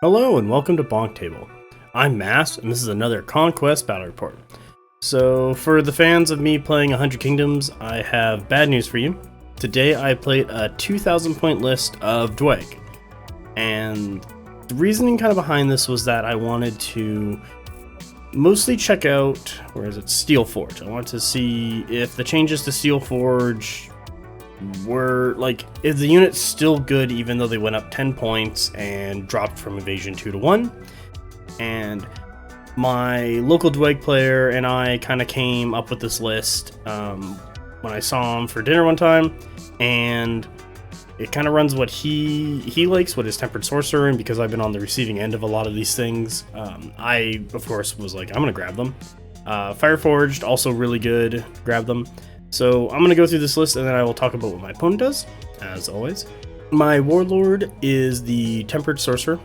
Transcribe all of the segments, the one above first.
Hello and welcome to Bonk Table. I'm Mass, and this is another Conquest battle report. So, for the fans of me playing 100 Kingdoms, I have bad news for you. Today I played a 2,000 point list of Dweg, and the reasoning kind of behind this was that I wanted to mostly check out, Steelforge. I wanted to see if the changes to Steelforge were, if the unit's still good even though they went up 10 points and dropped from Evasion 2 to 1. And my local Dweg player and I kind of came up with this list when I saw him for dinner one time, and it kind of runs what he likes, what his Tempered Sorcerer, and because I've been on the receiving end of a lot of these things, I, of course, was like, I'm going to grab them. Fireforged, also really good, grab them. So I'm going to go through this list and then I will talk about what my opponent does, as always. My Warlord is the Tempered Sorcerer.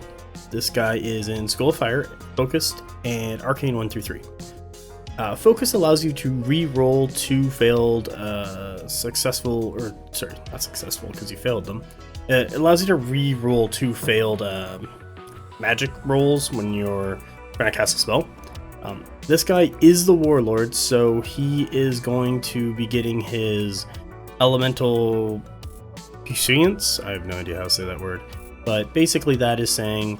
This guy is in School of Fire, Focused, and Arcane 1 through 3. Focus allows you to re-roll 2 failed not successful because you failed them. It allows you to re-roll 2 failed magic rolls when you're trying to cast a spell. This guy is the Warlord, so he is going to be getting his Elemental Puissance. I have no idea how to say that word, but basically that is saying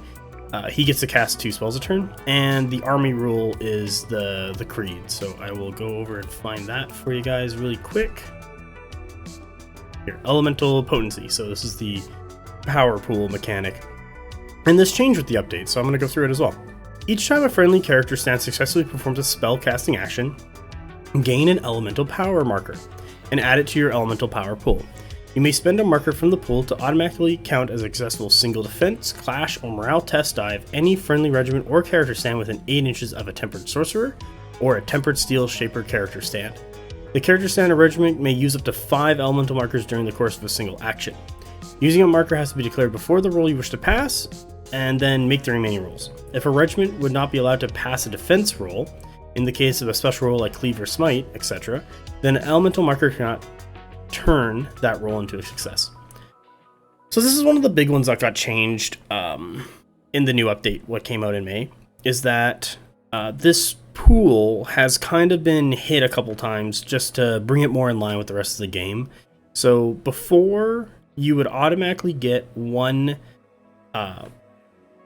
he gets to cast 2 spells a turn, and the army rule is the Creed. So I will go over and find that for you guys really quick. Here, Elemental Potency. So this is the power pool mechanic, and this changed with the update, so I'm going to go through it as well. Each time a friendly character stand successfully performs a spell casting action, gain an elemental power marker and add it to your elemental power pool. You may spend a marker from the pool to automatically count as a successful single defense, clash, or morale test die of any friendly regiment or character stand within 8 inches of a Tempered Sorcerer or a Tempered Steel Shaper character stand. The character stand or regiment may use up to 5 elemental markers during the course of a single action. Using a marker has to be declared before the roll you wish to pass, and then make the remaining rolls. If a regiment would not be allowed to pass a defense roll, in the case of a special roll like Cleave or Smite, etc., then an elemental marker cannot turn that roll into a success. So this is one of the big ones that got changed in the new update, what came out in May, is that this pool has kind of been hit a couple times just to bring it more in line with the rest of the game. So before, you would automatically get one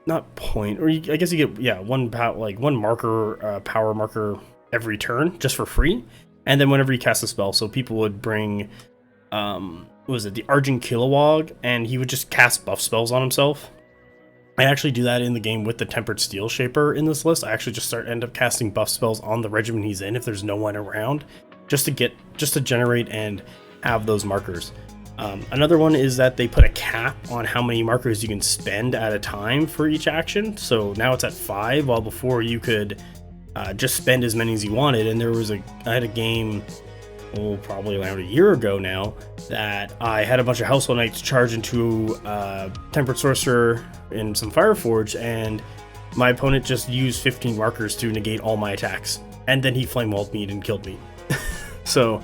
not point, or I guess you get, one marker, power marker every turn, just for free. And then whenever you cast a spell, so people would bring, the Argent Kilowog, and he would just cast buff spells on himself. I actually do that in the game with the Tempered Steel Shaper in this list. I actually just end up casting buff spells on the regiment he's in if there's no one around, just to generate and have those markers. Another one is that they put a cap on how many markers you can spend at a time for each action. So now it's at 5, while before you could just spend as many as you wanted. And I had a game, probably around a year ago now, that I had a bunch of Household Knights charge into Tempered Sorcerer and some Fireforge, and my opponent just used 15 markers to negate all my attacks. And then he flame walled me and killed me. So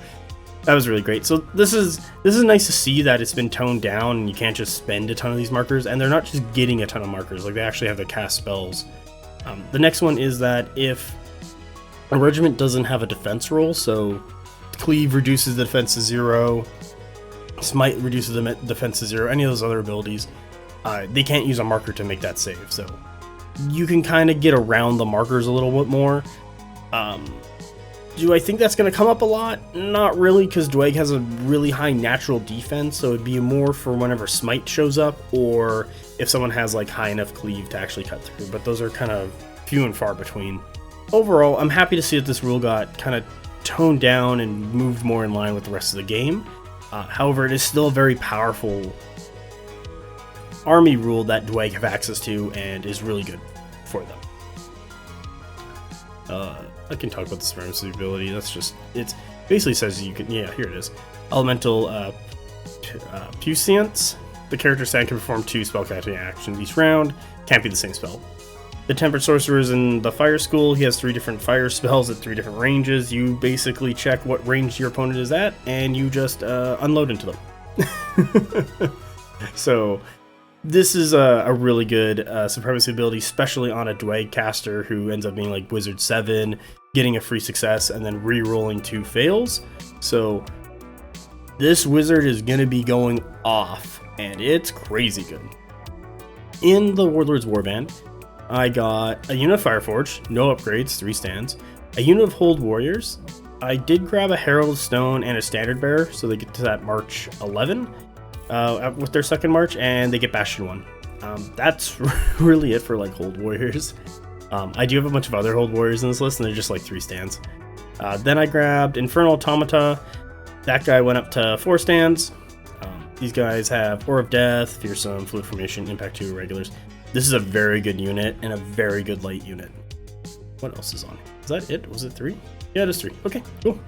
that was really great. So this is nice to see that it's been toned down and you can't just spend a ton of these markers, and they're not just getting a ton of markers, like they actually have to cast spells. The next one is that if a regiment doesn't have a defense roll, so Cleave reduces the defense to 0, Smite reduces the defense to 0, any of those other abilities, they can't use a marker to make that save. So you can kind of get around the markers a little bit more. Do I think that's going to come up a lot? Not really, because Dweg has a really high natural defense, so it'd be more for whenever Smite shows up, or if someone has high enough Cleave to actually cut through, but those are kind of few and far between. Overall, I'm happy to see that this rule got kind of toned down and moved more in line with the rest of the game. However, it is still a very powerful army rule that Dweg have access to and is really good for them. I can talk about the supremacy ability. It basically says you can, here it is. Elemental Puissance. The character stand can perform 2 spellcasting actions each round. Can't be the same spell. The Tempered Sorcerer is in the Fire School. He has 3 different fire spells at 3 different ranges. You basically check what range your opponent is at, and you just unload into them. So This is a really good supremacy ability, especially on a Dweghom caster who ends up being like Wizard 7, getting a free success, and then re-rolling 2 fails. So this wizard is going to be going off, and it's crazy good. In the Warlord's Warband, I got a unit of Fireforge, no upgrades, 3 stands, a unit of Hold Warriors. I did grab a Herald of Stone and a Standard Bearer, so they get to that March 11. With their second march, and they get Bastion 1. That's really it for like Hold Warriors. I do have a bunch of other Hold Warriors in this list, and they're just like 3 stands. Then I grabbed Infernal Automata. That guy went up to 4 stands. These guys have Aura of Death, Fearsome, Fluid Formation, Impact 2, Regulars. This is a very good unit and a very good light unit. What else is on it? Is that it? Was it 3? Yeah, it is 3. Okay, cool.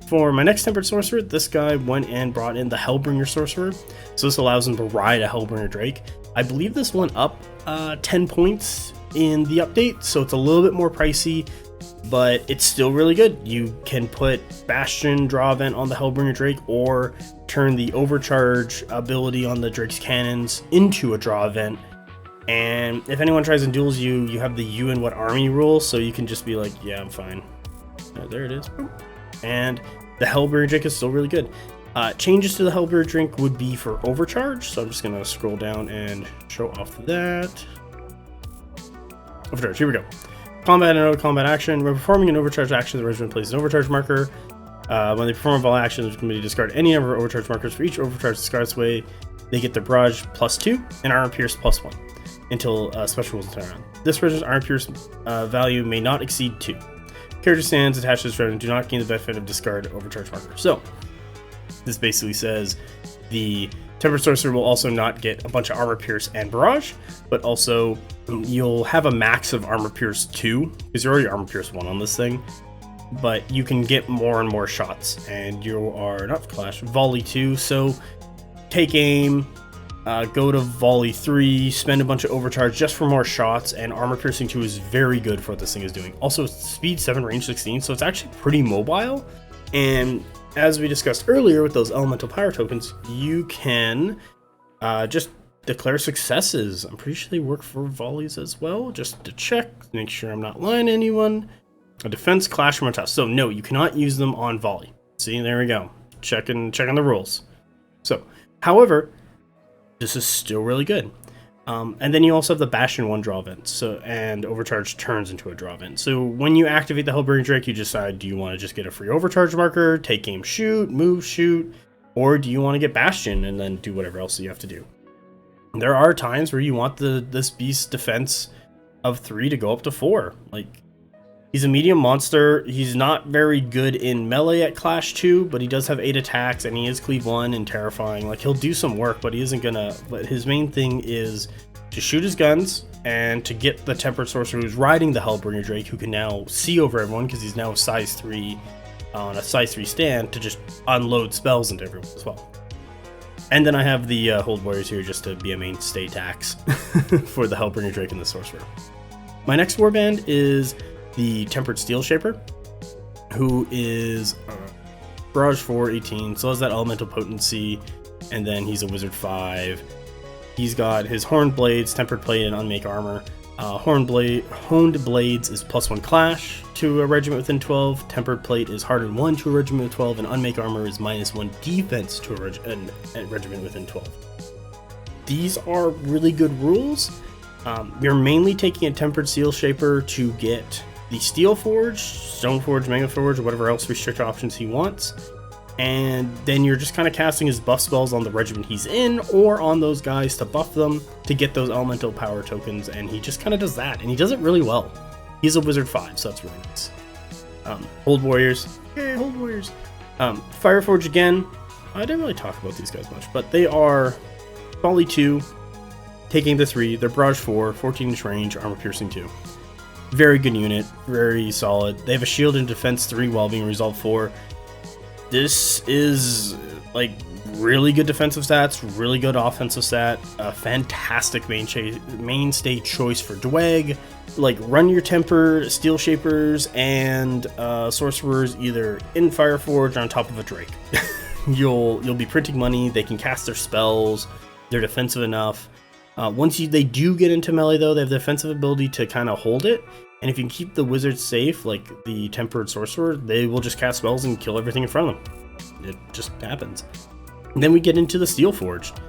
For my next Tempered Sorcerer, this guy went and brought in the Hellbringer Sorcerer. So this allows him to ride a Hellbringer Drake. I believe this went up 10 points in the update, so it's a little bit more pricey, but it's still really good. You can put Bastion Draw Event on the Hellbringer Drake, or turn the Overcharge ability on the Drake's cannons into a Draw Event. And if anyone tries and duels you, you have the you and what army rule, so you can just be like, yeah, I'm fine. There it is. And the Hellbringer Drink is still really good. Changes to the Hellbringer Drink would be for Overcharge, so I'm just going to scroll down and show off that. Overcharge, here we go. Combat and combat action. When performing an Overcharge action, the regiment places an Overcharge marker. When they perform all actions, can be discard any number of Overcharge markers. For each Overcharge discard this way, they get their Barrage +2 and Armor Pierce +1 until special rules turn around. This regiment's Armor Pierce value may not exceed 2. Character stands attached to this regiment do not gain the benefit of discard Overcharge marker. So this basically says the Tempered Sorcerer will also not get a bunch of Armor Pierce and Barrage, but also you'll have a max of Armor Pierce 2, because you're already Armor Pierce 1 on this thing, but you can get more and more shots, and you are, not Clash, Volley 2, so take aim, go to Volley 3, spend a bunch of Overcharge just for more shots, and Armor Piercing 2 is very good for what this thing is doing. Also, Speed 7, Range 16, so it's actually pretty mobile, and as we discussed earlier with those Elemental Power tokens, you can just declare successes. I'm pretty sure they work for volleys as well, just to check, make sure I'm not lying to anyone. A defense, clash, from a toss. So no, you cannot use them on volley. See, there we go. Checking the rules. So, however, this is still really good. And then you also have the Bastion 1 draw event, so, and Overcharge turns into a draw event. So when you activate the Hellbringer Drake, you decide, do you want to just get a free Overcharge marker, take aim, shoot, move, shoot, or do you want to get Bastion and then do whatever else you have to do? There are times where you want this beast's defense of 3 to go up to 4. Like, he's a medium monster. He's not very good in melee at Clash 2, but he does have 8 attacks, and he is Cleave 1 and Terrifying. Like, he'll do some work, but he isn't gonna... But his main thing is to shoot his guns and to get the Tempered Sorcerer who's riding the Hellbringer Drake, who can now see over everyone because he's now a size 3 on a size 3 stand, to just unload spells into everyone as well. And then I have the Hold Warriors here just to be a mainstay tax for the Hellbringer Drake and the Sorcerer. My next warband is the Tempered Steel Shaper, who is Barrage 4, 18, so has that Elemental Potency, and then he's a Wizard 5. He's got his Horned Blades, Tempered Plate, and Unmake Armor. Honed Blades is +1 Clash to a regiment within 12. Tempered Plate is Hardened 1 to a regiment with 12, and Unmake Armor is -1 defense to a regiment within 12. These are really good rules. You're mainly taking a Tempered Steel Shaper to get the Steel Forge, Stone Forge, Mega Forge, or whatever else restricted options he wants. And then you're just kind of casting his buff spells on the regiment he's in, or on those guys to buff them to get those elemental power tokens, and he just kind of does that, and he does it really well. He's a Wizard 5, so that's really nice. Hold Warriors. Hey, Hold Warriors. Fireforge again. I didn't really talk about these guys much, but they are Volley 2, taking the 3, they're Barrage 4, 14-inch range, Armor Piercing 2. Very good unit, very solid. They have a shield and defense 3 while being resolved 4. This is like really good defensive stats, really good offensive stat, a fantastic mainstay choice for Dweghom. Like, run your Tempered Steel Shapers and Sorcerers either in Fireforge or on top of a Drake. You'll be printing money, they can cast their spells, they're defensive enough. Once they do get into melee, though, they have the defensive ability to kind of hold it. And if you keep the wizard safe, like the tempered sorcerer, they will just cast spells and kill everything in front of them. It just happens. And then we get into the Steel Forged.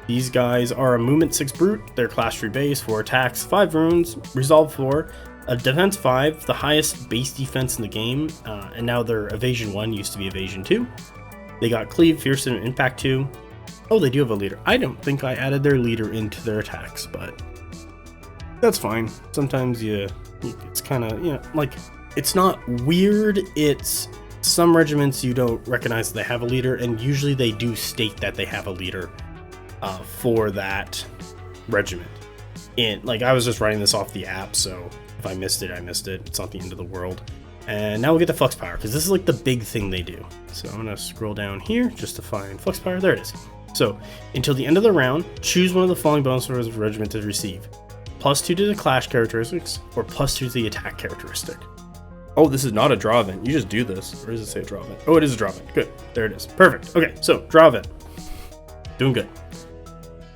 These guys are a movement 6 brute. They're class 3 base, 4 attacks, 5 runes, resolve 4, a defense 5, the highest base defense in the game, and now they're evasion 1, used to be evasion 2. They got cleave, fearsome, and impact 2. Oh, they do have a leader. I don't think I added their leader into their attacks, but that's fine. Sometimes it's kind of, like, it's not weird. It's some regiments you don't recognize that they have a leader, and usually they do state that they have a leader for that regiment. Like, I was just writing this off the app, so if I missed it, I missed it. It's not the end of the world. And now we'll get the Flux Power, because this is like the big thing they do. So I'm going to scroll down here just to find Flux Power. There it is. So, until the end of the round, choose one of the following bonuses the regiment to receive. +2 to the clash characteristics, or +2 to the attack characteristic. Oh, this is not a draw event. You just do this. Or does it say a draw event? Oh, it is a draw event. Good. There it is. Perfect. Okay, so draw event. Doing good.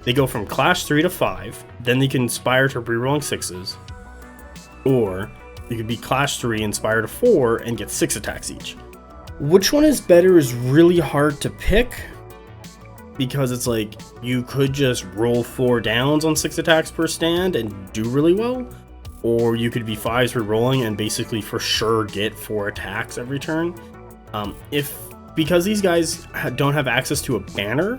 They go from clash 3 to 5. Then they can inspire to rerolling 6s. Or you could be clash 3, inspire to 4, and get 6 attacks each. Which one is better is really hard to pick, because it's like you could just roll 4 downs on 6 attacks per stand and do really well, or you could be 5s rerolling and basically for sure get 4 attacks every turn. Because these guys don't have access to a banner,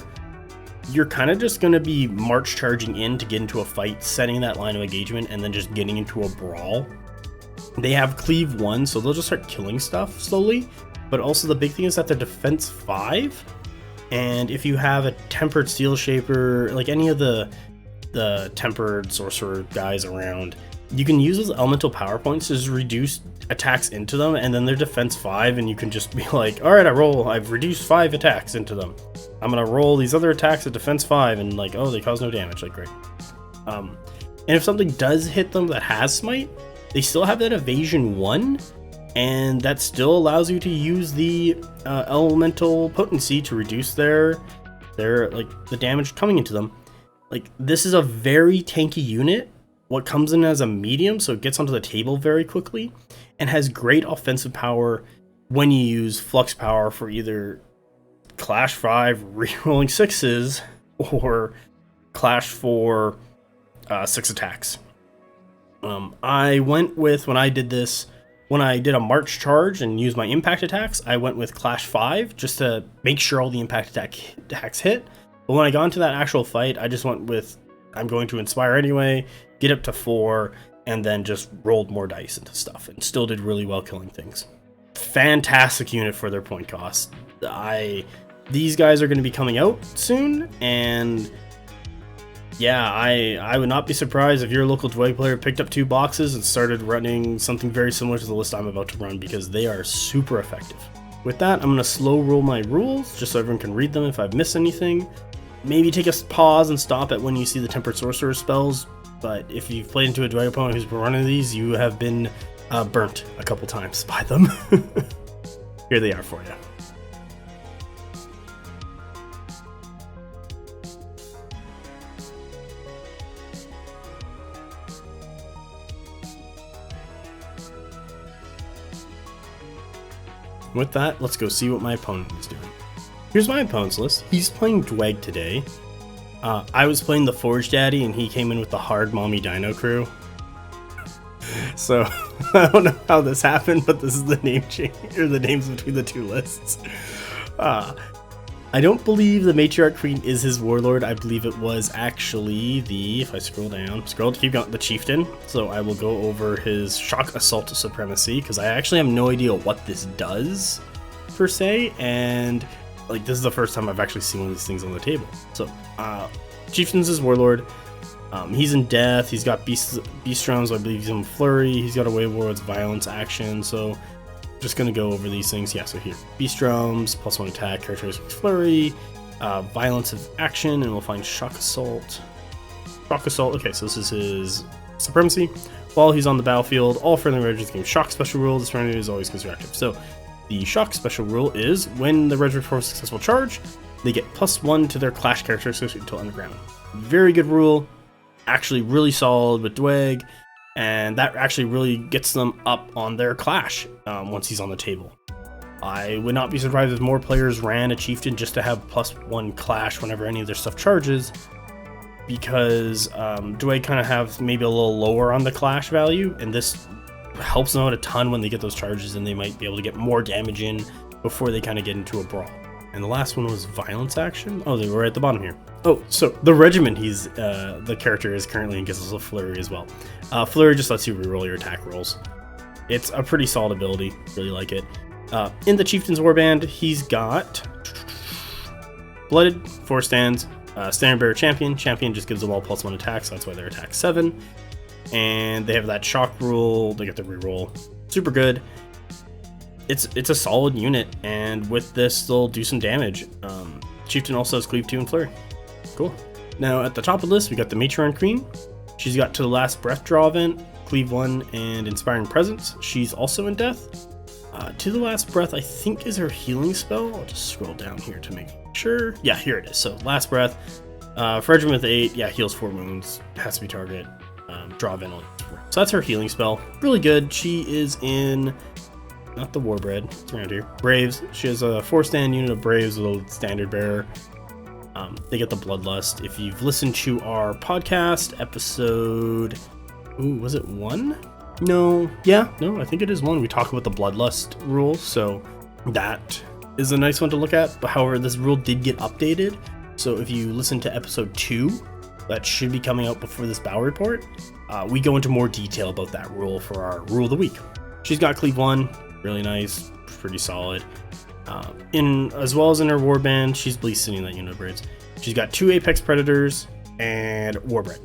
you're kind of just going to be march charging in to get into a fight, setting that line of engagement, and then just getting into a brawl. They have cleave 1, so they'll just start killing stuff slowly, but also the big thing is that they're defense 5, and if you have a tempered steel shaper, like any of the tempered sorcerer guys around, you can use those elemental power points to just reduce attacks into them, and then they're defense 5, and you can just be like, alright, I've reduced 5 attacks into them. I'm gonna roll these other attacks at defense 5, and like, oh, they cause no damage, like, great. And if something does hit them that has smite, they still have that evasion 1, and that still allows you to use the elemental potency to reduce their like the damage coming into them. Like, this is a very tanky unit. What comes in as a medium, so it gets onto the table very quickly, and has great offensive power when you use Flux Power for either Clash 5 rerolling 6s or Clash 4 6 attacks. I went with, when I did a march charge and used my impact attacks, I went with Clash 5 just to make sure all the impact attacks hit. But when I got into that actual fight, I just went with, I'm going to inspire anyway, get up to 4, and then just rolled more dice into stuff, and still did really well killing things. Fantastic unit for their point cost. These guys are going to be coming out soon, and yeah, I would not be surprised if your local Dweg player picked up 2 boxes and started running something very similar to the list I'm about to run, because they are super effective. With that, I'm going to slow roll my rules, just so everyone can read them if I've missed anything. Maybe take a pause and stop at when you see the Tempered Sorcerer spells, but if you've played into a Dweg opponent who's been running these, you have been burnt a couple times by them. Here they are for you. With that, let's go see what my opponent is doing. Here's my opponent's list. He's playing Dweg today. I was playing the Forge Daddy, and he came in with the Hard Mommy Dino crew. So, I don't know how this happened, but this is the name change, or the names between the 2 lists. I don't believe the Matriarch Queen is his warlord. I believe it was actually if I scroll down, to keep going, the Chieftain. So I will go over his Shock Assault Supremacy, because I actually have no idea what this does, per se, and like, this is the first time I've actually seen one of these things on the table. So, Chieftain's his warlord. He's in death. He's got beast drums. I believe he's in flurry. He's got a Wave Ward's violence action. So, just gonna go over these things. Yeah. So here, beast drums, +1 attack, characteristics flurry, violence of action, and we'll find shock assault. Shock assault. Okay, so this is his supremacy. While he's on the battlefield, all friendly regiments gain shock special rule. This friendly is always considered active. So, the shock special rule is when the regiment performs a successful charge, they get +1 to their clash characteristics until underground. Very good rule. actually really solid with Dweg, and that actually really gets them up on their clash once he's on the table. I would not be surprised if more players ran a chieftain just to have +1 clash whenever any of their stuff charges, because Dweg kind of have maybe a little lower on the clash value, and this helps them out a ton when they get those charges, and they might be able to get more damage in before they kind of get into a brawl. And the last one was violence action. Oh, they were at the bottom here. Oh, so the regiment the character is currently in gives us a flurry as well. Flurry just lets you reroll your attack rolls. It's a pretty solid ability. Really like it. In the Chieftain's Warband, he's got Blooded, 4 stands, Standard Bearer Champion. Champion just gives them all +1 attack, so that's why they're attack 7. And they have that shock rule. They get the reroll. Super good. It's a solid unit, and with this, they'll do some damage. Chieftain also has Cleave 2 and Flurry. Cool. Now, at the top of the list, we got the Matriarch Queen. She's got To the Last Breath draw event, Cleave 1, and Inspiring Presence. She's also in Death. To the Last Breath, I think, is her healing spell. I'll just scroll down here to make sure. Yeah, here it is. So, Last Breath. For Regiment with 8, yeah, heals 4 wounds. Has to be target. Draw event on 4. So that's her healing spell. Really good. She is in... not the Warbred, it's around here. Braves. She has a 4-stand unit of Braves with a Standard Bearer. They get the Bloodlust. If you've listened to our podcast episode, was it 1? No, I think it is 1. We talk about the Bloodlust rule, so that is a nice one to look at. But however, this rule did get updated. So if you listen to episode 2, that should be coming out before this battle report. We go into more detail about that rule for our Rule of the Week. She's got Cleave 1. Really nice, pretty solid. As well as in her Warband, she's Bleasting in that unit of Braves. She's got 2 Apex Predators and Warbred.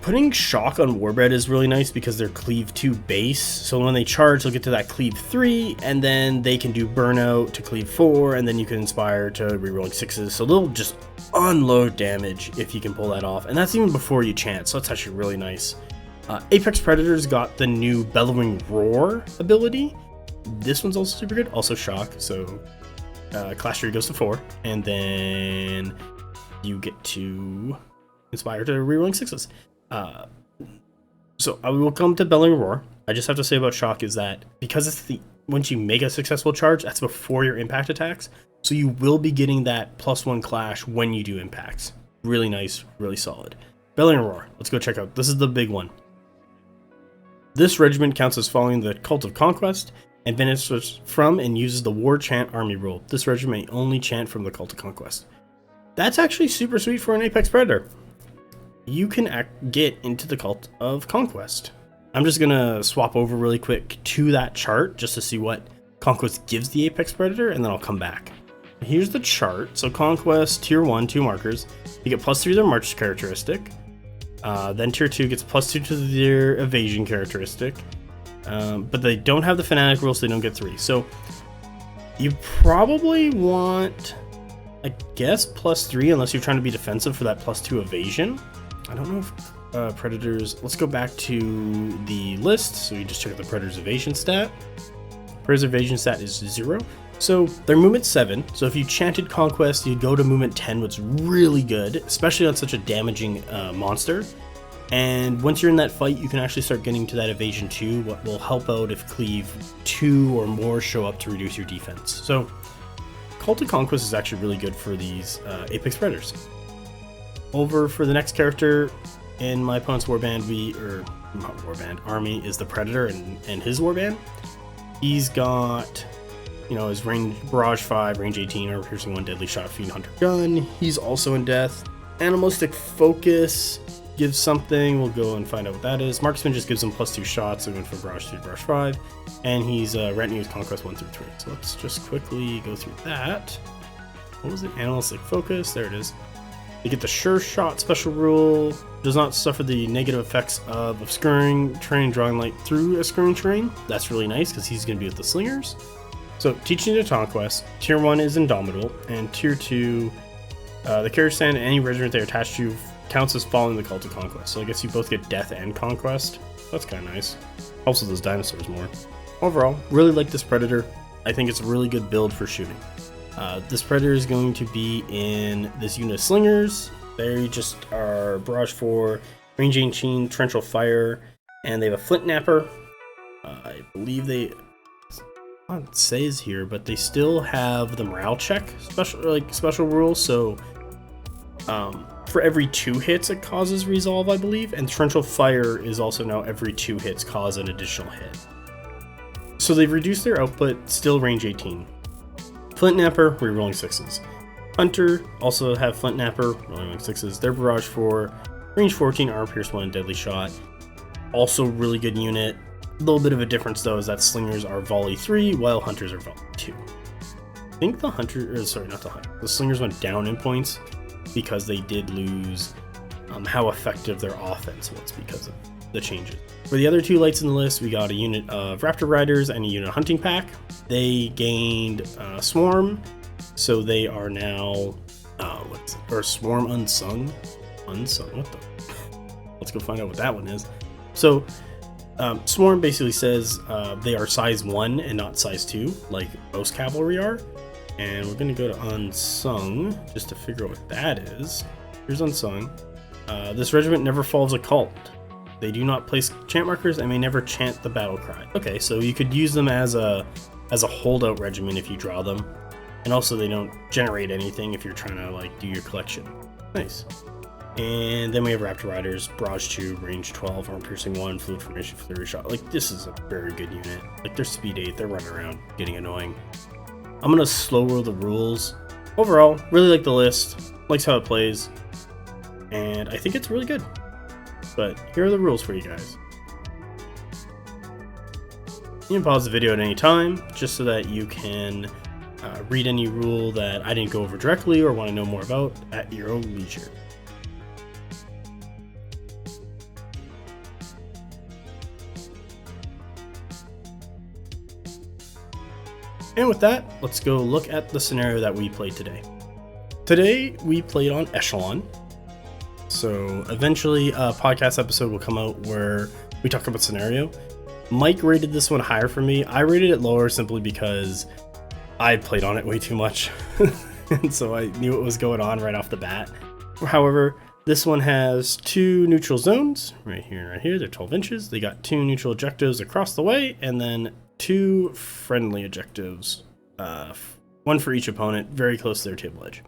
Putting Shock on Warbred is really nice because they're Cleave 2 base, so when they charge, they'll get to that Cleave 3, and then they can do Burnout to Cleave 4, and then you can Inspire to rerolling 6s, so they'll just unload damage if you can pull that off, and that's even before you chant, so that's actually really nice. Apex Predators got the new Bellowing Roar ability. This one's also super good. Also Shock, so Clash 3 goes to 4, and then you get to Inspire to rerolling 6s. So I will come to Bellowing Roar. I just have to say about Shock is that because it's once you make a successful charge, that's before your impact attacks, so you will be getting that +1 clash when you do impacts. Really nice, really solid. Bellowing Roar. Let's go check out. This is the big one. This regiment counts as following the Cult of Conquest and benefits from and uses the War Chant Army rule. This regiment may only chant from the Cult of Conquest. That's actually super sweet for an Apex Predator. You can get into the Cult of Conquest. I'm just going to swap over really quick to that chart just to see what Conquest gives the Apex Predator, and then I'll come back. Here's the chart. So Conquest, Tier 1, 2 markers. You get +3 to their March characteristic. Then Tier 2 gets +2 to their Evasion characteristic. But they don't have the Fanatic rule, so they don't get 3. So you probably want, I guess, +3 unless you're trying to be defensive for that +2 Evasion. I don't know if Predators... Let's go back to the list. So you just check out the Predator's Evasion stat. Predator's Evasion stat is 0. So they're movement 7. So if you chanted Conquest, you'd go to movement 10, which is really good, especially on such a damaging monster. And once you're in that fight, you can actually start getting to that Evasion 2, what will help out if Cleave 2 or more show up to reduce your defense. So Cult of Conquest is actually really good for these Apex Predators. Over for the next character in my opponent's Warband, army is the Predator and his Warband. He's got, his range Barrage 5, range 18, or piercing 1, deadly shot, Fiend Hunter gun. He's also in Death. Animalistic Focus gives something. We'll go and find out what that is. Marksman just gives him +2 shots, so we went for Barrage 3, Barrage 5. And he's Retinue's Conquest 1 through 3. So let's just quickly go through that. What was it? Animalistic Focus. There it is. They get the Sure Shot special rule. Does not suffer the negative effects of obscuring terrain, drawing light through obscuring terrain. That's really nice because he's going to be with the Slingers. So, teaching to Conquest. Tier 1 is Indomitable, and Tier 2, the character stand and any regiment they're attached to counts as following the Cult of Conquest. So I guess you both get Death and Conquest. That's kind of nice. Helps with those dinosaurs more. Overall, really like this Predator. I think it's a really good build for shooting. This Predator is going to be in this unit of Slingers. They just are Barrage 4, range 18, torrential fire, and they have a flint napper. I believe they, it says here, but they still have the morale check special rules. So for every 2 hits it causes resolve, I believe, and torrential fire is also now every 2 hits cause an additional hit. So they've reduced their output, still range 18. Flint napper, rerolling 6s. Hunter also have flint napper, rolling 6s. They're barrage 4, range 14, armor pierce 1, deadly shot. Also really good unit. A little bit of a difference though is that slingers are volley 3 while hunters are volley 2. I think the the slingers went down in points because they did lose how effective their offense was because of the changes. For the other 2 lights in the list, we got a unit of Raptor Riders and a unit of Hunting Pack. They gained Swarm, so they are now Swarm Unsung. What the? Let's go find out what that one is. So Swarm basically says they are size 1 and not size 2, like most cavalry are. And we're going to go to Unsung just to figure out what that is. Here's Unsung. This regiment never follows a cult. They do not place chant markers and may never chant the battle cry. Okay, so you could use them as a holdout regiment if you draw them. And also they don't generate anything if you're trying to like do your collection. Nice. And then we have Raptor Riders, Barrage 2, range 12, armor piercing 1, fluid formation, flurry shot. Like, this is a very good unit. Like, they're speed 8, they're running around getting annoying. I'm gonna slow roll the rules. Overall, really like the list, likes how it plays, and I think it's really good. But here are the rules for you guys. You can pause the video at any time, just so that you can read any rule that I didn't go over directly or want to know more about at your own leisure. And with that, let's go look at the scenario that we played today. Today, we played on Echelon. So eventually a podcast episode will come out where we talk about scenario. Mike rated this one higher for me. I rated it lower simply because I played on it way too much. And so I knew what was going on right off the bat. However, this one has 2 neutral zones, right here and right here. They're 12 inches. They got 2 neutral objectives across the way, and then 2 friendly objectives, 1 for each opponent, very close to their table edge.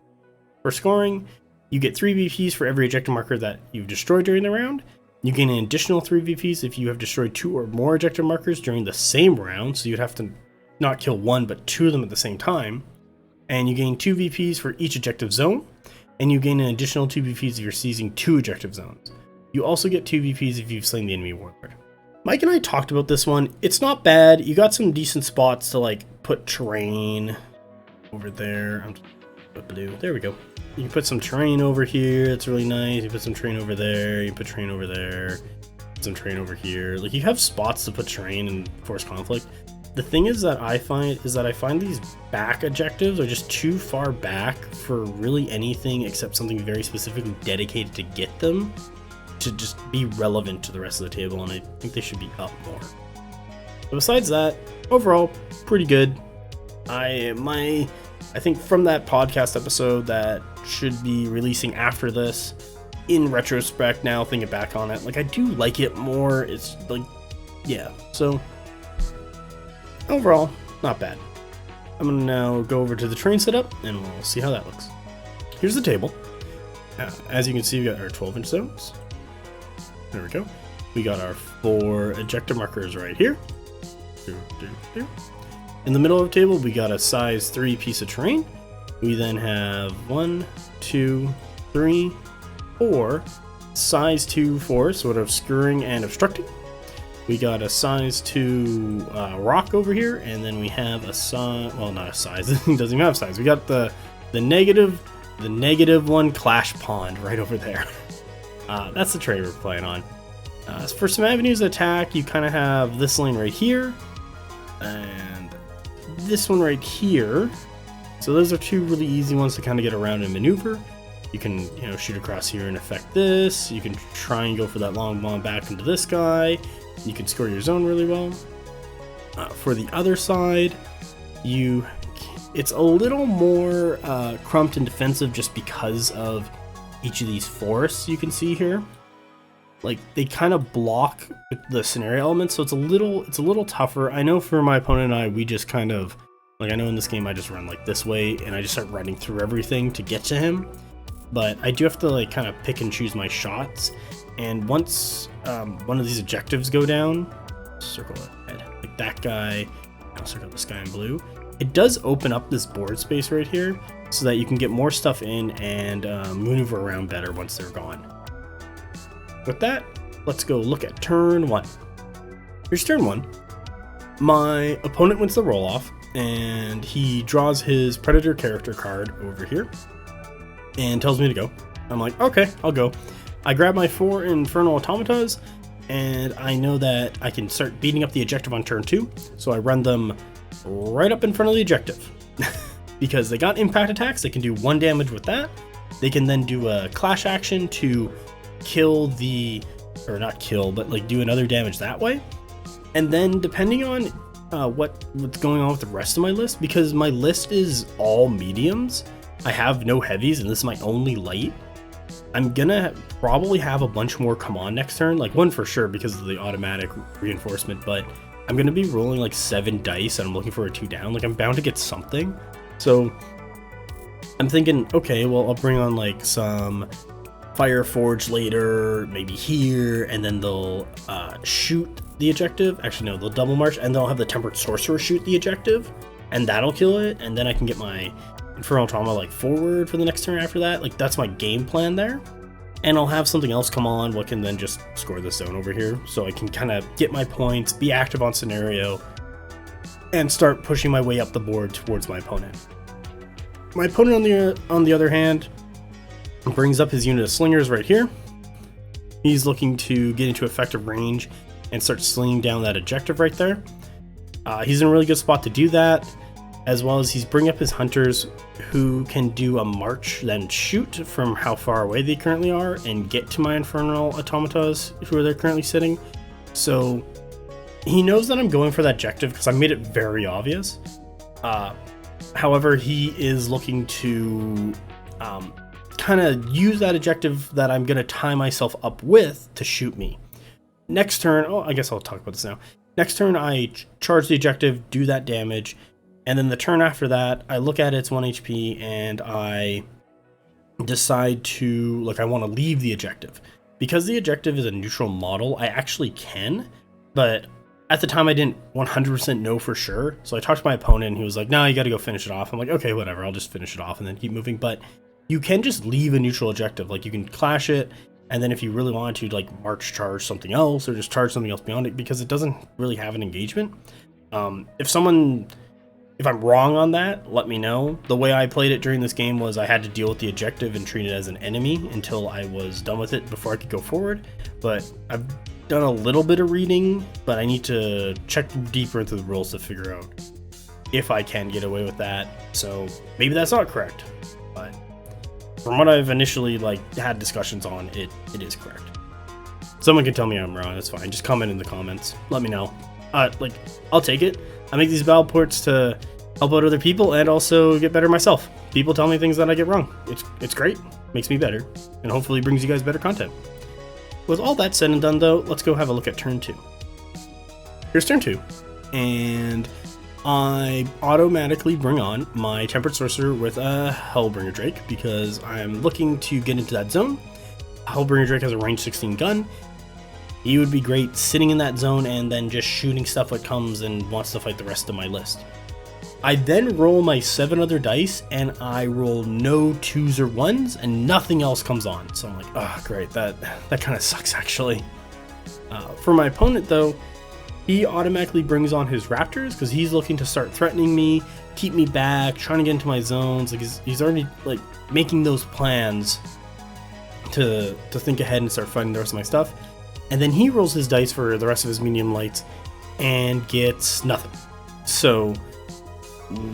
For scoring, you get 3 VPs for every objective marker that you've destroyed during the round. You gain an additional 3 VPs if you have destroyed 2 or more objective markers during the same round, so you'd have to not kill 1 but 2 of them at the same time. And you gain 2 VPs for each objective zone, and you gain an additional 2 VPs if you're seizing 2 objective zones. You also get 2 VPs if you've slain the enemy warlord. Mike and I talked about this one. It's not bad. You got some decent spots to like put terrain over there. I'm just put blue. There we go. You can put some terrain over here. It's really nice. You put some terrain over there. You put terrain over there. Put some terrain over here. Like, you have spots to put terrain and force conflict. The thing is that I find these back objectives are just too far back for really anything except something very specifically dedicated to get them to just be relevant to the rest of the table, and I think they should be up more. But besides that, overall, pretty good. I think from that podcast episode that should be releasing after this, in retrospect now, thinking back on it, like, I do like it more. It's like, yeah, so overall, not bad. I'm gonna now go over to the train setup and we'll see how that looks. Here's the table. As you can see, we got our 12-inch zones. There we go. We got our 4 ejector markers right here. In the middle of the table, we got a size 3 piece of terrain. We then have 1, 2, 3, 4 size 2 4, sort of skirring and obstructing. We got a size 2 rock over here, and then we have a size, well, not a size, it doesn't even have size. We got the negative 1 clash pond right over there. That's the trade we're playing on. For some avenues of attack, you kind of have this lane right here, and this one right here. So those are 2 really easy ones to kind of get around and maneuver. You can, shoot across here and affect this. You can try and go for that long bomb back into this guy. You can score your zone really well. For the other side, it's a little more crumped and defensive just because of each of these forests you can see here. like they kind of block the scenario elements, so it's a little tougher. I know for my opponent and I, we just kind of like, I know in this game I just run like this way and I just start running through everything to get to him, but I do have to like kind of pick and choose my shots. And once one of these objectives go down, circle ahead, like that guy, I'll circle this guy in blue. It does open up this board space right here so that you can get more stuff in and maneuver around better once they're gone. With that, let's go look at turn 1. Here's turn 1. My opponent wins the roll off and he draws his Predator character card over here and tells me to go. I'm like, okay, I'll go. I grab my 4 Infernal Automatas and I know that I can start beating up the objective on turn 2, so I run them right up in front of the objective. Because they got impact attacks, they can do 1 damage with that. They can then do a clash action to kill the, or not kill, but like do another damage that way. And then depending on what's going on with the rest of my list, because my list is all mediums, I have no heavies and this is my only light, I'm gonna probably have a bunch more come on next turn, like 1 for sure because of the automatic reinforcement, but I'm gonna be rolling like 7 dice and I'm looking for a 2 down, like I'm bound to get something. So I'm thinking, okay, well, I'll bring on like some Fire Forge later, maybe here, and then they'll shoot the objective. Actually, no, they'll double march, and they'll have the Tempered Sorcerer shoot the objective, and that'll kill it, and then I can get my Infernal Trauma like forward for the next turn after that. Like, that's my game plan there. And I'll have something else come on, what can then just score this zone over here, so I can kind of get my points, be active on scenario, and start pushing my way up the board towards my opponent. My opponent, on the other hand, brings up his unit of slingers right here. He's looking to get into effective range and start slinging down that objective right there. He's in a really good spot to do that, as well as he's bringing up his hunters who can do a march, then shoot from how far away they currently are and get to my Infernal Automatas where they're currently sitting. So he knows that I'm going for that objective because I made it very obvious. However, he is looking to kind of use that objective that I'm going to tie myself up with to shoot me. Next turn, oh, I guess I'll talk about this now. Next turn, I charge the objective, do that damage, and then the turn after that, I look at its 1 HP and I decide to, like, I want to leave the objective. Because the objective is a neutral model, I actually can, but at the time I didn't 100% know for sure. So I talked to my opponent and he was like, no, you got to go finish it off. I'm like, okay, whatever, I'll just finish it off and then keep moving. But you can just leave a neutral objective, like you can clash it, and then if you really want to, like, march charge something else or just charge something else beyond it, because it doesn't really have an engagement. If I'm wrong on that, let me know. The way I played it during this game was I had to deal with the objective and treat it as an enemy until I was done with it before I could go forward. But I've done a little bit of reading, but I need to check deeper into the rules to figure out if I can get away with that. So maybe that's not correct, but from what I've initially had discussions on, it is correct. Someone can tell me I'm wrong, that's fine. Just comment in the comments. Let me know. I'll take it. I make these battle ports to help out other people and also get better myself. People tell me things that I get wrong. It's great. Makes me better. And hopefully brings you guys better content. With all that said and done though, let's go have a look at turn 2. Here's turn 2. And I automatically bring on my Tempered Sorcerer with a Hellbringer Drake because I'm looking to get into that zone. Hellbringer Drake has a range 16 gun. He would be great sitting in that zone and then just shooting stuff that comes and wants to fight the rest of my list. I then roll my 7 other dice and I roll no 2s or 1s and nothing else comes on. So I'm like, oh great, that kind of sucks actually. For my opponent though, he automatically brings on his Raptors because he's looking to start threatening me, keep me back, trying to get into my zones. Like he's already making those plans to think ahead and start fighting the rest of my stuff. And then he rolls his dice for the rest of his medium lights and gets nothing. So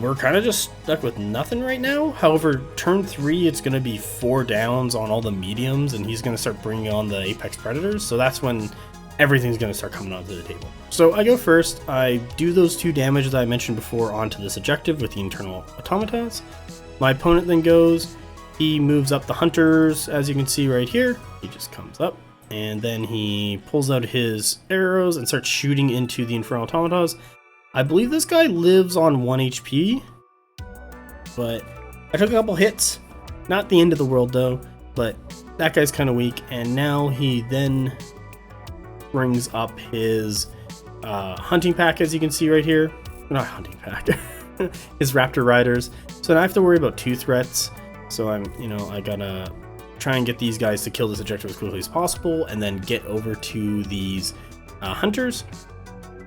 we're kind of just stuck with nothing right now. However, turn 3, it's going to be 4 downs on all the mediums, and he's going to start bringing on the Apex Predators. So that's when everything's going to start coming onto the table. So I go first. I do those 2 damage that I mentioned before onto this objective with the Internal Automatas. My opponent then goes. He moves up the Hunters, as you can see right here. He just comes up. and then he pulls out his arrows and starts shooting into the Infernal Automatas. I believe this guy lives on 1 HP, but I took a couple hits. Not the end of the world though, but that guy's kind of weak, and now he then brings up his hunting pack, as you can see right here. Not hunting pack, his Raptor Riders. So now I have to worry about 2 threats. So I gotta try and get these guys to kill this objective as quickly as possible, and then get over to these hunters.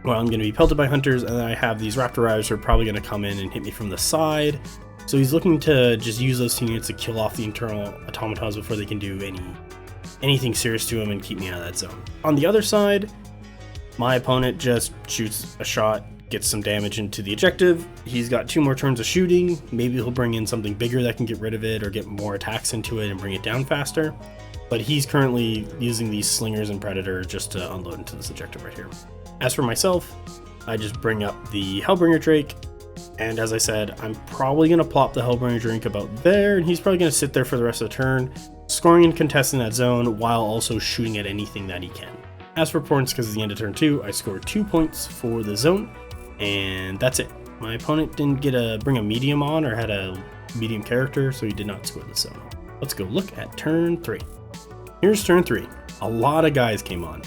Well, I'm gonna be pelted by hunters, and then I have these Raptor Riders who are probably gonna come in and hit me from the side. So he's looking to just use those 2 units to kill off the internal automatons before they can do anything serious to him and keep me out of that zone. On the other side, my opponent just shoots a shot, gets some damage into the objective. He's got 2 more turns of shooting. Maybe he'll bring in something bigger that can get rid of it or get more attacks into it and bring it down faster. But he's currently using these slingers and predators just to unload into this objective right here. As for myself, I just bring up the Hellbringer Drake. And as I said, I'm probably going to plop the Hellbringer Drake about there, and he's probably going to sit there for the rest of the turn, scoring and contesting that zone while also shooting at anything that he can. As for points, because it's the end of turn 2, I scored 2 points for the zone, and that's it. My opponent didn't bring a medium on or had a medium character, so he did not score the zone. Let's go look at turn 3. Here's turn 3. A lot of guys came on.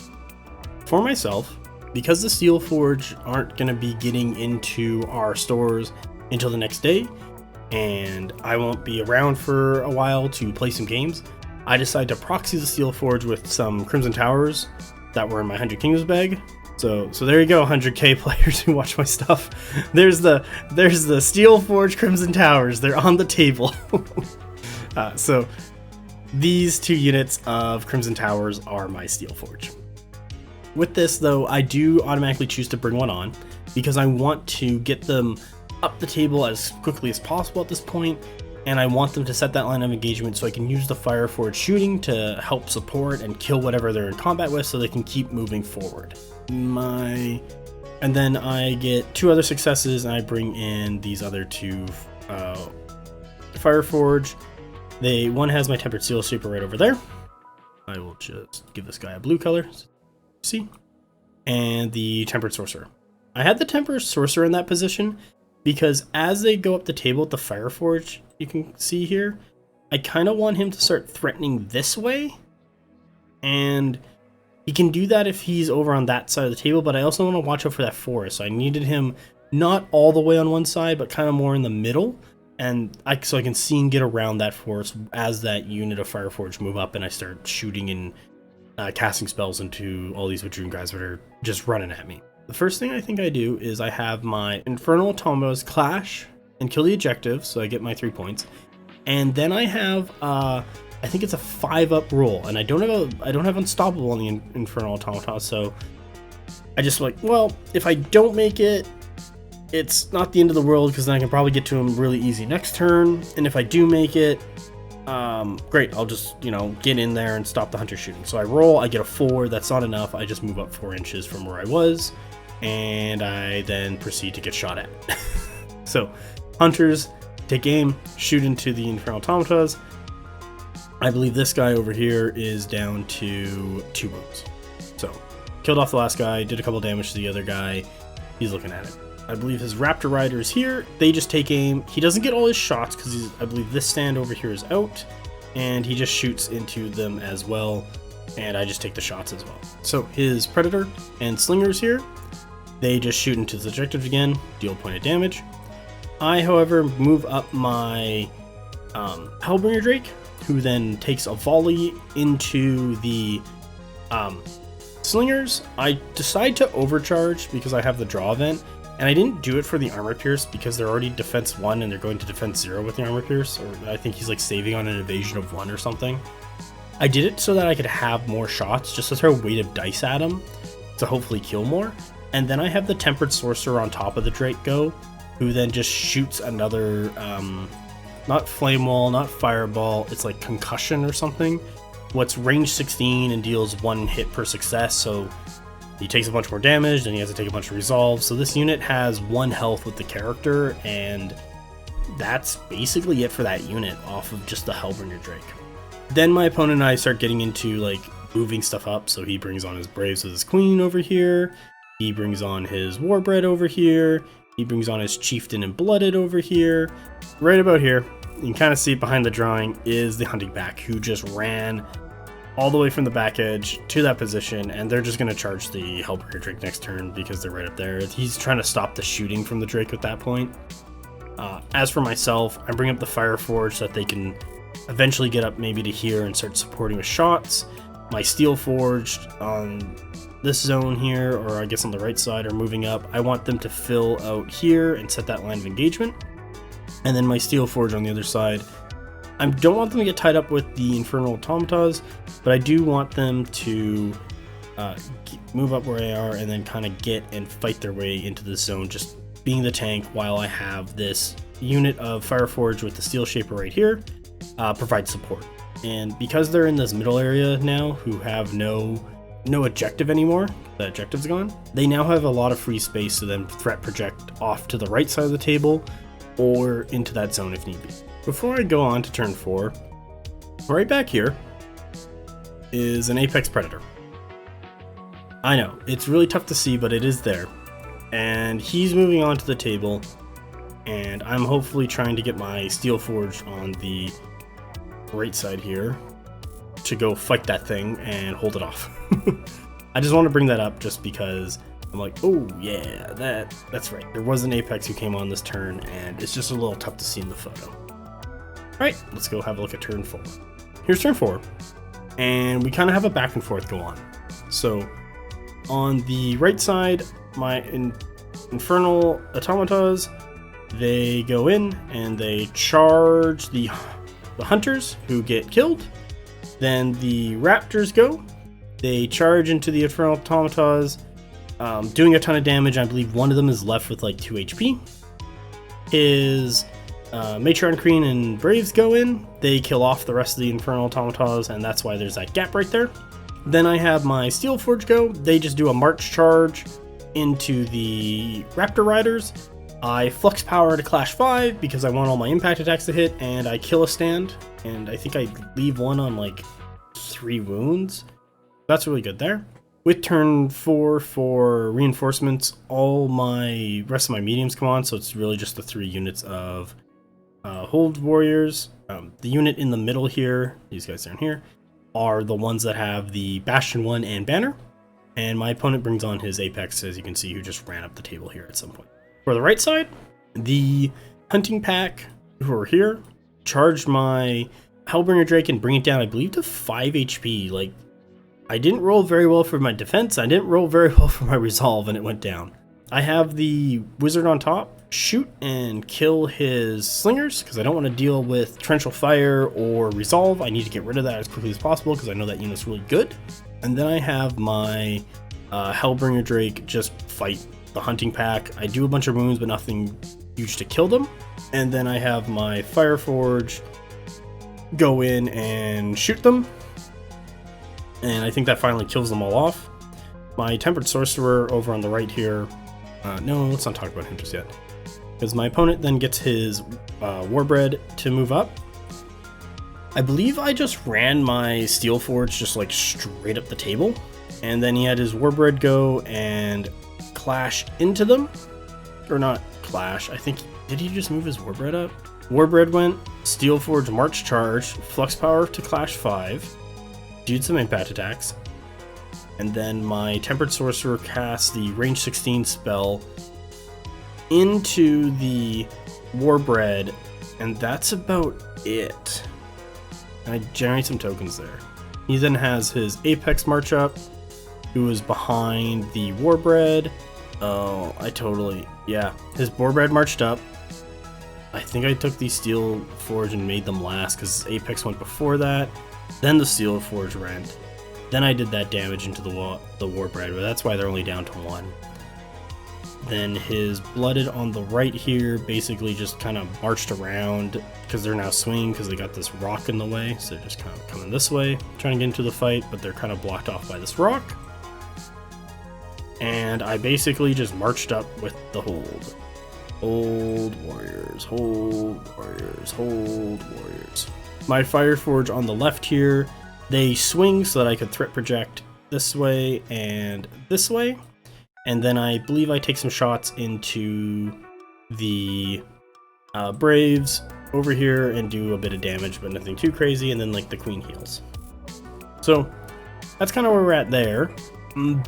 For myself, because the Steel Forge aren't going to be getting into our stores until the next day, and I won't be around for a while to play some games, I decided to proxy the Steel Forge with some Crimson Towers that were in my 100 Kingdoms bag. So there you go, 100k players who watch my stuff. There's the Steel Forge Crimson Towers. They're on the table. So these 2 units of Crimson Towers are my Steel Forge. With this though, I do automatically choose to bring one on because I want to get them up the table as quickly as possible at this point, and I want them to set that line of engagement so I can use the Fire Forge shooting to help support and kill whatever they're in combat with so they can keep moving forward. And then I get 2 other successes, and I bring in these other 2 Fire Forge. One has my Tempered Steel Super right over there. I will just give this guy a blue color. See? And the Tempered Sorcerer. I had the Tempered Sorcerer in that position because as they go up the table with the Fire Forge, you can see here, I kind of want him to start threatening this way. And he can do that if he's over on that side of the table, but I also want to watch out for that forest. So I needed him not all the way on one side, but kind of more in the middle. And so I can see him get around that forest as that unit of Fire Forge move up and I start shooting and casting spells into all these Wadrhun guys that are just running at me. The first thing I think I do is I have my Infernal Automatas clash and kill the objective, so I get my 3 points. And then I have, I think it's a 5-up roll, and I don't have Unstoppable on the Infernal Automata, so I just like, well, if I don't make it, it's not the end of the world because then I can probably get to him really easy next turn. And if I do make it, great, I'll just, get in there and stop the hunter shooting. So I roll, I get a 4, that's not enough, I just move up 4 inches from where I was, and I then proceed to get shot at. So, hunters, take aim, shoot into the Infernal Automatas. I believe this guy over here is down to 2 wounds. So, killed off the last guy, did a couple damage to the other guy, he's looking at it. I believe his Raptor Rider is here. They just take aim. He doesn't get all his shots because I believe this stand over here is out, and he just shoots into them as well, and I just take the shots as well. So his Predator and Slingers here, they just shoot into the objective again, deal a point of damage. I, however, move up my Hellbringer Drake, who then takes a volley into the Slingers. I decide to overcharge because I have the draw event. And I didn't do it for the Armor Pierce because they're already defense 1 and they're going to defense 0 with the Armor Pierce. Or I think he's like saving on an evasion of 1 or something. I did it so that I could have more shots, just to throw weight of dice at him to hopefully kill more. And then I have the Tempered Sorcerer on top of the Drake go, who then just shoots another, not Flame Wall, not Fireball, it's like Concussion or something. What's range 16 and deals 1 hit per success, so he takes a bunch more damage, then he has to take a bunch of resolve. So this unit has 1 health with the character, and that's basically it for that unit off of just the Hellbringer Drake. Then my opponent and I start getting into like moving stuff up. So he brings on his Braves with his Queen over here. He brings on his Warbred over here. He brings on his Chieftain and Blooded over here. Right about here, you can kind of see behind the drawing is the Hunting Pack, who just ran all the way from the back edge to that position, and they're just going to charge the Hellbringer Drake next turn because they're right up there. He's trying to stop the shooting from the Drake at that point. As for myself, I bring up the Fireforge so that they can eventually get up maybe to here and start supporting with shots. My Steel Forged on this zone here, or I guess on the right side, are moving up. I want them to fill out here and set that line of engagement. And then my Steel Forge on the other side, I don't want them to get tied up with the Infernal Automatas, but I do want them to move up where they are and then kind of get and fight their way into the zone, just being the tank while I have this unit of Fireforge with the Steel Shaper right here provide support. And because they're in this middle area now, who have no objective anymore, the objective's gone, they now have a lot of free space to then threat project off to the right side of the table or into that zone if need be. Before I go on to turn 4, right back here is an Apex Predator. I know, it's really tough to see, but it is there. And he's moving on to the table, and I'm hopefully trying to get my Steel Forge on the right side here to go fight that thing and hold it off. I just want to bring that up just because I'm like, oh yeah, that's right. There was an Apex who came on this turn, and it's just a little tough to see in the photo. Alright, let's go have a look at turn 4. Here's turn 4, and we kind of have a back and forth go on. So on the right side, my Infernal Automatas, they go in and they charge the Hunters who get killed. Then the Raptors go. They charge into the Infernal Automatas, doing a ton of damage. I believe one of them is left with like 2 HP. His Matron Queen and Braves go in. They kill off the rest of the Infernal Automatas, and that's why there's that gap right there. Then I have my Steel Forge go. They just do a march charge into the Raptor Riders. I flux power to Clash 5 because I want all my impact attacks to hit, and I kill a stand, and I think I leave one on like 3 wounds. That's really good there. With turn 4 for reinforcements, all my rest of my mediums come on, so it's really just the 3 units of Hold Warriors. The unit in the middle here, these guys down here, are the ones that have the Bastion 1 and Banner. And my opponent brings on his Apex, as you can see, who just ran up the table here at some point. For the right side, the Hunting Pack, who are here, charged my Hellbringer Drake and bring it down, I believe, to 5 HP. Like, I didn't roll very well for my defense, I didn't roll very well for my resolve, and it went down. I have the Wizard on top shoot and kill his Slingers, because I don't want to deal with Torrential Fire or Resolve. I need to get rid of that as quickly as possible, because I know that unit's really good. And then I have my Hellbringer Drake just fight the Hunting Pack. I do a bunch of wounds, but nothing huge to kill them. And then I have my Fireforge go in and shoot them. And I think that finally kills them all off. My Tempered Sorcerer over on the right here. No, let's not talk about him just yet. Because my opponent then gets his Warbred to move up. I believe I just ran my Steel Forge just like straight up the table. And then he had his Warbred go and clash into them. Or not clash, I think, did he just move his Warbred up? Warbred went, Steel Forge March Charge, Flux Power to Clash 5, did some impact attacks. And then my Tempered Sorcerer casts the range 16 spell into the Warbred, and that's about it. And I generate some tokens there. He then has his Apex march up, who is behind the Warbred. Oh, yeah, his Warbred marched up. I think I took the Steel Forge and made them last because Apex went before that. Then the Steel Forge rent. Then I did that damage into the Warbred, but that's why they're only down to 1. Then his Blooded on the right here basically just kind of marched around because they're now swinging because they got this rock in the way. So they're just kind of coming this way, trying to get into the fight, but they're kind of blocked off by this rock. And I basically just marched up with the hold. Hold warriors, hold warriors, hold warriors. My Fireforge on the left here They swing so that I could threat project this way and this way. And then I believe I take some shots into the Braves over here and do a bit of damage, but nothing too crazy. And then like the queen heals. So that's kind of where we're at there.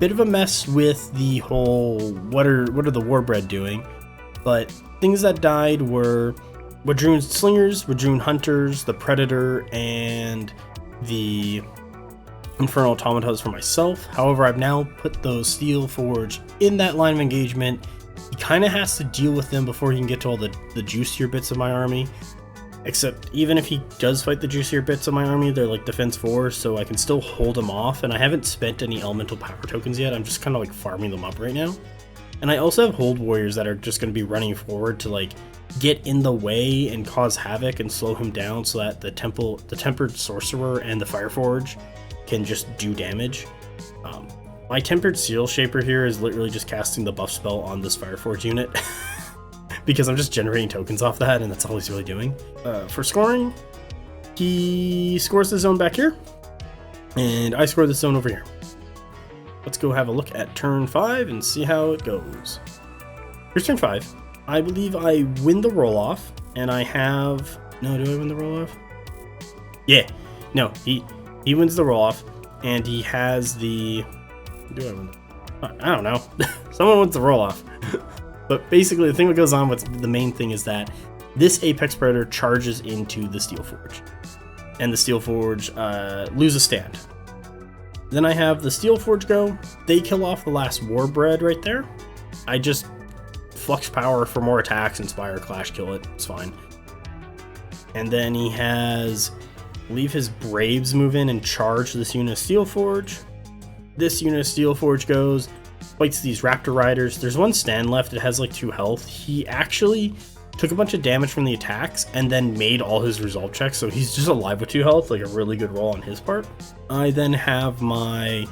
Bit of a mess with the whole what are the Warbred doing, but things that died were Wadrhun Slingers, Wadrhun Hunters, the Predator, and the Infernal Automatas for myself. However, I've now put those Steel Forge in that line of engagement. He kind of has to deal with them before he can get to all the juicier bits of my army. Except even if he does fight the juicier bits of my army, they're like defense 4, so I can still hold him off. And I haven't spent any elemental power tokens yet. I'm just kind of like farming them up right now. And I also have hold warriors that are just going to be running forward to like get in the way and cause havoc and slow him down, so that the tempered sorcerer and the fireforge can just do damage. My tempered seal shaper here is literally just casting the buff spell on this fireforge unit. Because I'm just generating tokens off that, and that's all he's really doing. For scoring, he scores the zone back here, and I score the zone over here. Let's go have a look at turn 5 and see how it goes. Here's turn 5. I believe I win the roll-off, and I have... No, do I win the roll-off? Yeah. No, he wins the roll-off, and he has the... Do I win? I don't know. Someone wins the roll-off. But basically, the thing that goes on with the main thing is that this Apex Predator charges into the Steel Forge, and the Steel Forge lose a stand. Then I have the Steel Forge go. They kill off the last Warbred right there. I just flux power for more attacks, Inspire, Clash, kill it. It's fine. And then he has leave his Braves move in and charge this unit of Steel Forge. This unit of Steel Forge goes. Fights these Raptor Riders. There's one stand left. It has like 2 health. He actually took a bunch of damage from the attacks and then made all his resolve checks, so he's just alive with 2 health, like a really good roll on his part. I then have my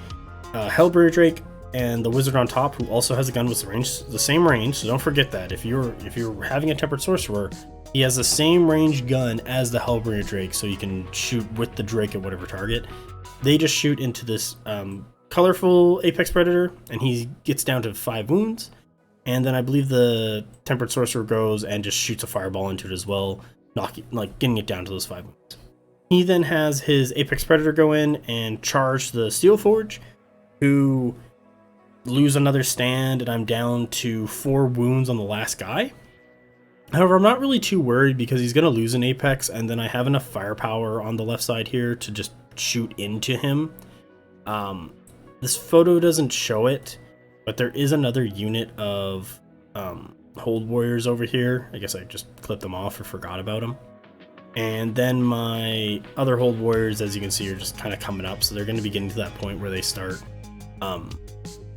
Hellbringer Drake and the Wizard on top, who also has a gun with the same range, so don't forget that. If you're having a Tempered Sorcerer, he has the same range gun as the Hellbringer Drake, so you can shoot with the Drake at whatever target. They just shoot into this colorful Apex Predator, and he gets down to 5 wounds. And then I believe the Tempered Sorcerer goes and just shoots a fireball into it as well, getting it down to those 5 wounds. He then has his Apex Predator go in and charge the Steel Forge, who lose another stand, and I'm down to 4 wounds on the last guy. However, I'm not really too worried because he's going to lose an Apex, and then I have enough firepower on the left side here to just shoot into him. This photo doesn't show it, but there is another unit of hold warriors over here. I guess I just clipped them off or forgot about them. And then my other hold warriors, as you can see, are just kind of coming up, so they're going to be getting to that point where they start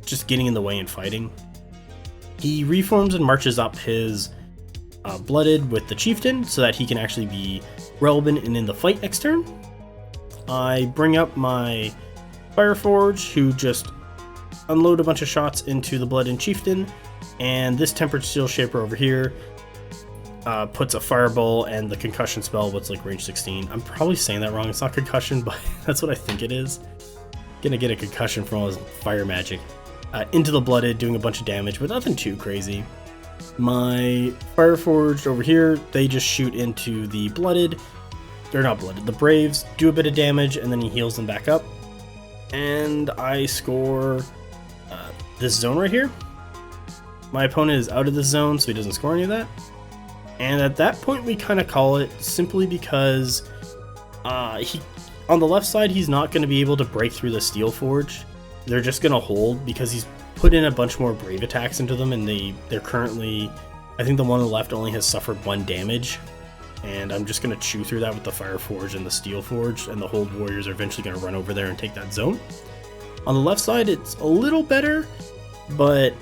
just getting in the way and fighting. He reforms and marches up his Blooded with the Chieftain so that he can actually be relevant and in the fight next turn. I bring up my Fireforge, who just unload a bunch of shots into the Blood and Chieftain, and this Tempered Steel Shaper over here puts a Fireball and the Concussion spell, what's like range 16. I'm probably saying that wrong. It's not Concussion, but that's what I think it is. Gonna get a concussion from all his fire magic into the Blooded, doing a bunch of damage, but nothing too crazy. My Fireforged over here, they just shoot into the Blooded. They're not Blooded, the Braves, do a bit of damage, and then he heals them back up. And I score this zone right here. My opponent is out of the zone, so he doesn't score any of that. And at that point, we kind of call it, simply because on the left side, he's not going to be able to break through the Steel Forge. They're just going to hold because he's put in a bunch more Brave attacks into them, and they're currently, I think the one on the left only has suffered 1 damage. And I'm just going to chew through that with the Fireforge and the Steel Forge, and the Hold Warriors are eventually going to run over there and take that zone. On the left side, it's a little better, but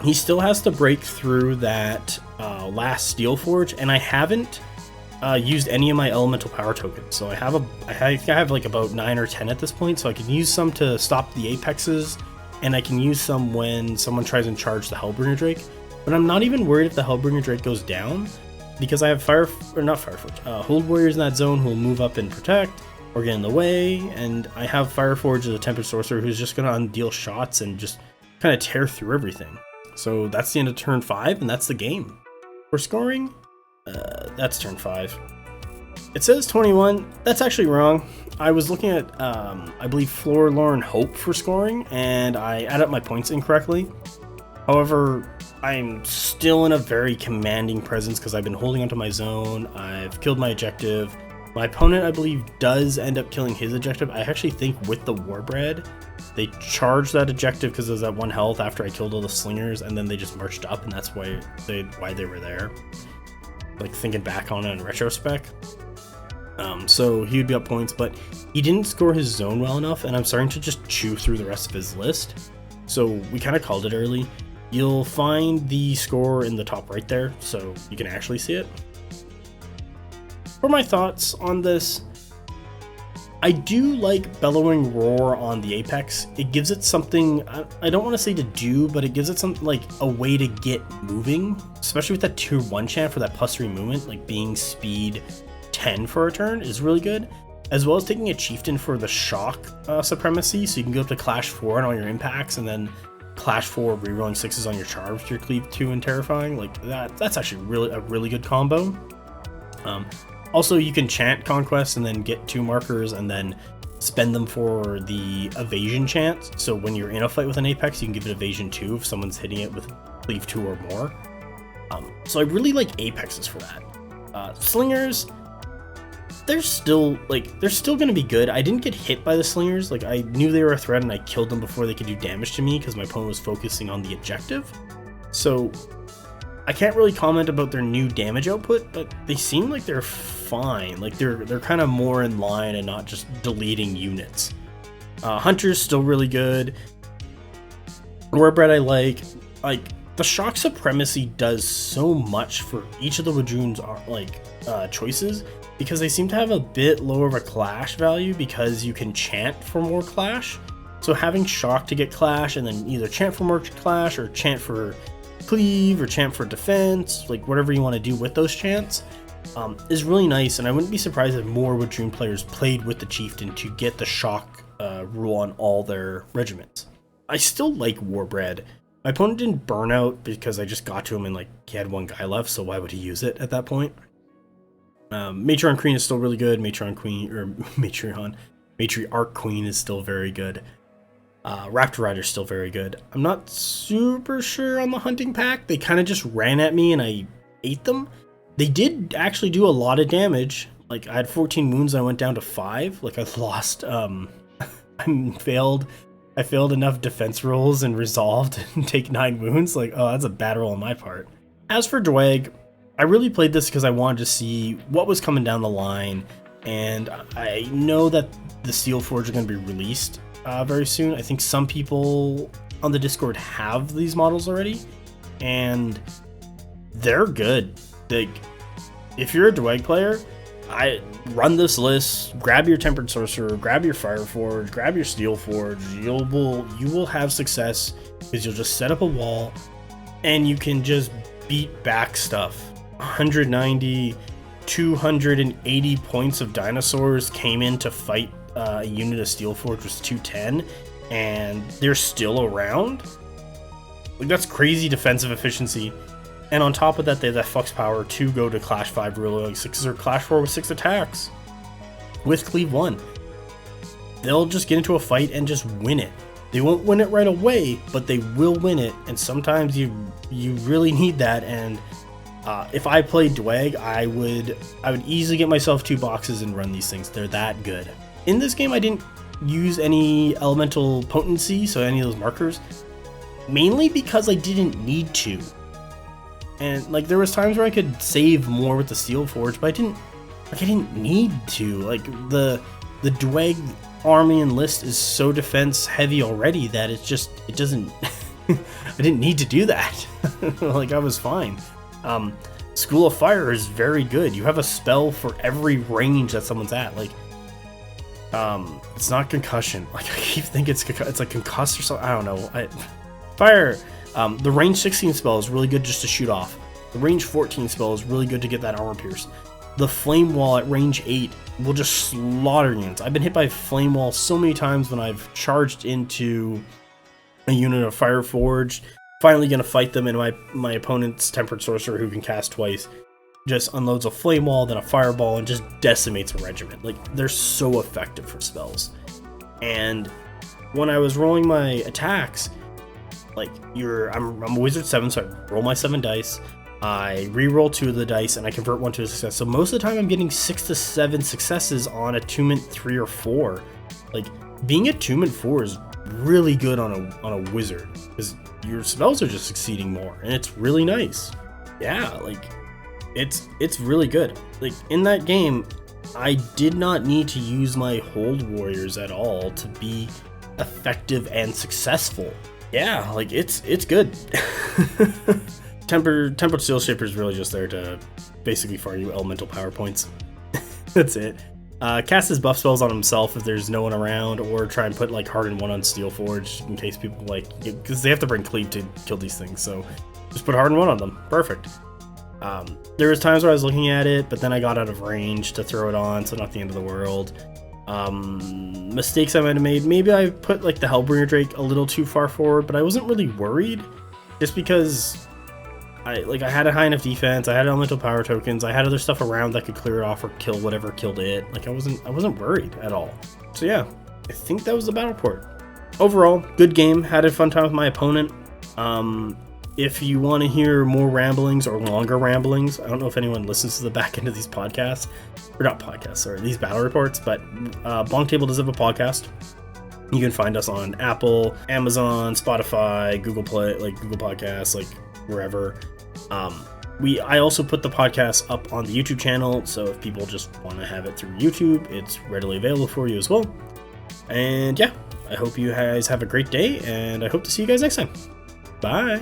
he still has to break through that last Steel Forge, and I haven't used any of my elemental power tokens. So I think I have like about 9 or 10 at this point, so I can use some to stop the Apexes, and I can use some when someone tries and charge the Hellbringer Drake. But I'm not even worried if the Hellbringer Drake goes down, because I have Hold Warriors in that zone who will move up and protect, or get in the way, and I have Fireforge as a Tempered Sorcerer who's just going to undeal shots and just kind of tear through everything. So that's the end of turn 5, and that's the game. For scoring, that's turn 5. It says 21. That's actually wrong. I was looking at, I believe, Forlorn Hope for scoring, and I added up my points incorrectly. However, I'm still in a very commanding presence because I've been holding onto my zone. I've killed my objective. My opponent, I believe, does end up killing his objective. I actually think with the Warbread, they charged that objective because it was at 1 health after I killed all the slingers, and then they just marched up, and that's why they were there. Like, thinking back on it in retrospect. So he would be up points, but he didn't score his zone well enough, and I'm starting to just chew through the rest of his list. So we kind of called it early. You'll find the score in the top right there, so you can actually see it. For my thoughts on this, I do like Bellowing Roar on the Apex. It gives it something, I don't want to say to do, but it gives it something like a way to get moving, especially with that tier 1 chant for that +3 movement, like being speed 10 for a turn is really good, as well as taking a Chieftain for the shock supremacy, so you can go up to Clash 4 on all your impacts, and then Clash 4 rerolling 6s on your charms to your Cleave 2 and Terrifying. Like that's actually a really good combo. Also, you can chant Conquest and then get 2 markers and then spend them for the evasion chant. So when you're in a fight with an Apex, you can give it evasion 2 if someone's hitting it with Cleave 2 or more. So I really like Apexes for that. Slingers, they're still going to be good. I didn't get hit by the slingers. Like, I knew they were a threat and I killed them before they could do damage to me because my opponent was focusing on the objective. So I can't really comment about their new damage output, but they seem like they're fine. Like, they're kind of more in line and not just deleting units. Hunter's still really good. Warbread I like. The shock supremacy does so much for each of the Wadrhun's choices, because they seem to have a bit lower of a clash value because you can chant for more clash. So having shock to get clash and then either chant for more clash or chant for cleave or chant for defense, like whatever you want to do with those chants, is really nice. And I wouldn't be surprised if more Wadrhun players played with the Chieftain to get the shock rule on all their regiments. I still like Warbread. My opponent didn't burn out because I just got to him and he had 1 guy left, so why would he use it at that point? Matriarch Queen is still really good. Matriarch Queen is still very good. Raptor Rider is still very good. I'm not super sure on the hunting pack. They kind of just ran at me and I ate them. They did actually do a lot of damage. Like, I had 14 wounds and I went down to 5. Like, I lost, I failed enough defense rolls and resolved and take 9 wounds. Like, oh, that's a bad roll on my part. As for Dweg, I really played this because I wanted to see what was coming down the line, and I know that the Steel Forge are going to be released very soon. I think some people on the Discord have these models already, and they're good. If you're a Dweg player, I run this list, grab your Tempered Sorcerer, grab your Fireforge, grab your Steel Forge. You will have success because you'll just set up a wall and you can just beat back stuff. 190, 280 points of dinosaurs came in to fight a unit of Steel Forge was 210, and they're still around. Like, that's crazy defensive efficiency. And on top of that, they have that Flux power to go to Clash 5 reloading 6s or Clash 4 with 6 attacks. With Cleave 1. They'll just get into a fight and just win it. They won't win it right away, but they will win it, and sometimes you really need that. And if I played Dweg, I would easily get myself 2 boxes and run these things. They're that good. In this game, I didn't use any elemental potency, so any of those markers, mainly because I didn't need to. And like, there was times where I could save more with the Steel Forge, but I didn't need to. Like, the Dweg army and list is so defense heavy already that it doesn't I didn't need to do that. Like, I was fine. School of Fire is very good. You have a spell for every range that someone's at. Like, it's not concussion. Like, I keep thinking it's like concuss or something. I don't know. Fire. The range 16 spell is really good just to shoot off. The range 14 spell is really good to get that armor pierce. the flame wall at range 8 will just slaughter units. I've been hit by flame wall so many times when I've charged into a unit of Fire Forged, finally gonna fight them, and my opponent's Tempered Sorcerer, who can cast twice, just unloads a flame wall, then a fireball, and just decimates a regiment. Like, they're so effective for spells. And when I was rolling my attacks, like, I'm a wizard 7, so I roll my 7 dice, I re-roll 2 of the dice, and I convert 1 to a success. So most of the time I'm getting 6 to 7 successes on attunement 3 or 4. Like, being attunement 4 is really good on a wizard, because your spells are just succeeding more, and it's really nice. Yeah, like, it's really good. Like, in that game, I did not need to use my hold warriors at all to be effective and successful. Yeah, like, it's good. Tempered Steel Shaper is really just there to basically farm you elemental power points. That's it. Cast his buff spells on himself if there's no one around, or try and put like Hardened 1 on Steel Forge in case people like, because they have to bring Cleave to kill these things, so just put Hardened 1 on them. Perfect. There was times where I was looking at it, but then I got out of range to throw it on, so not the end of the world. Mistakes I might have made. Maybe I put like the Hellbringer Drake a little too far forward, but I wasn't really worried, just because I had a high enough defense, I had elemental power tokens, I had other stuff around that could clear it off or kill whatever killed it. Like, I wasn't worried at all. So yeah, I think that was the battle port. Overall, good game. Had a fun time with my opponent. If you want to hear more ramblings or longer ramblings, I don't know if anyone listens to the back end of these podcasts, or not podcasts, sorry, these battle reports, but Bonk Table does have a podcast. You can find us on Apple, Amazon, Spotify, Google Play, like Google Podcasts, like wherever. I also put the podcast up on the YouTube channel, so if people just want to have it through YouTube, it's readily available for you as well. And yeah, I hope you guys have a great day, and I hope to see you guys next time. Bye!